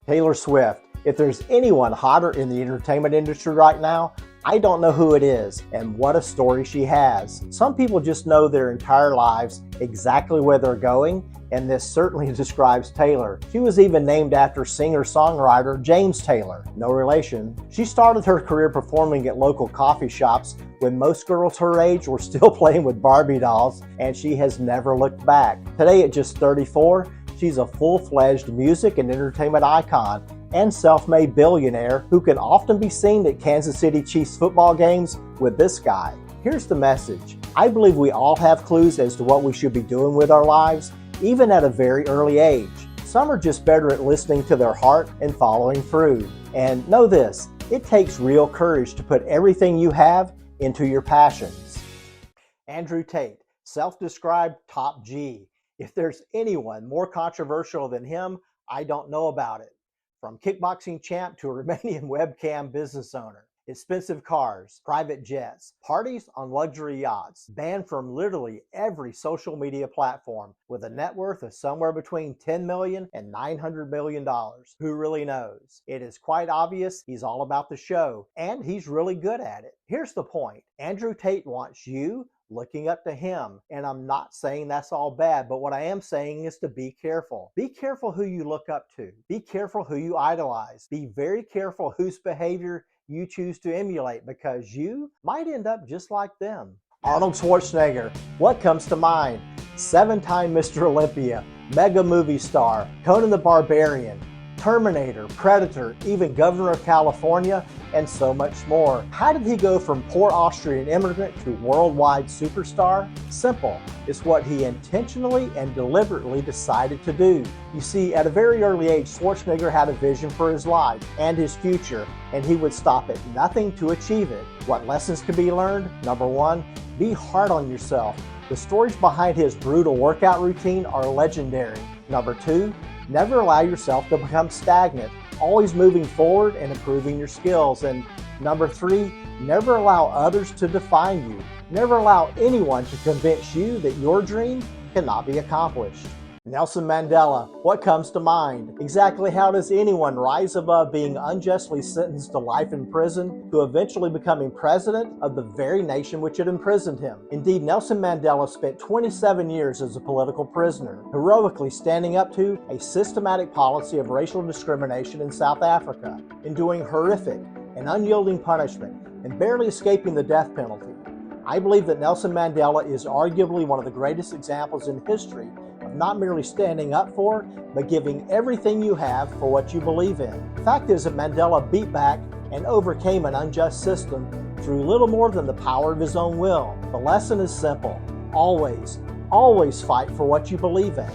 Taylor Swift. If there's anyone hotter in the entertainment industry right now, I don't know who it is, and what a story she has. Some people just know their entire lives exactly where they're going, and this certainly describes Taylor. She was even named after singer-songwriter James Taylor, no relation. She started her career performing at local coffee shops when most girls her age were still playing with Barbie dolls, and she has never looked back. Today at just 34, she's a full-fledged music and entertainment icon and self-made billionaire who can often be seen at Kansas City Chiefs football games with this guy. Here's the message. I believe we all have clues as to what we should be doing with our lives, even at a very early age. Some are just better at listening to their heart and following through. And know this, it takes real courage to put everything you have into your passions. Andrew Tate, self-described top G. If there's anyone more controversial than him, I don't know about it. From kickboxing champ to a Romanian webcam business owner. Expensive cars, private jets, parties on luxury yachts, banned from literally every social media platform with a net worth of somewhere between $10 million and $900 million. Who really knows? It is quite obvious he's all about the show, and he's really good at it. Here's the point. Andrew Tate wants you looking up to him. And I'm not saying that's all bad, but what I am saying is to be careful. Be careful who you look up to. Be careful who you idolize. Be very careful whose behavior you choose to emulate, because you might end up just like them. Arnold Schwarzenegger, what comes to mind? 7-time Mr. Olympia, mega movie star, Conan the Barbarian, Terminator, Predator, even Governor of California, and so much more. How did he go from poor Austrian immigrant to worldwide superstar? Simple. It's what he intentionally and deliberately decided to do. You see, at a very early age, Schwarzenegger had a vision for his life and his future, and he would stop at nothing to achieve it. What lessons can be learned? Number 1, be hard on yourself. The stories behind his brutal workout routine are legendary. Number 2, never allow yourself to become stagnant, always moving forward and improving your skills. And number 3, never allow others to define you. Never allow anyone to convince you that your dream cannot be accomplished. Nelson Mandela, what comes to mind? Exactly how does anyone rise above being unjustly sentenced to life in prison to eventually becoming president of the very nation which had imprisoned him? Indeed, Nelson Mandela spent 27 years as a political prisoner, heroically standing up to a systematic policy of racial discrimination in South Africa, enduring horrific and unyielding punishment, and barely escaping the death penalty. I believe that Nelson Mandela is arguably one of the greatest examples in history of not merely standing up for, but giving everything you have for what you believe in. The fact is that Mandela beat back and overcame an unjust system through little more than the power of his own will. The lesson is simple. Always, always fight for what you believe in.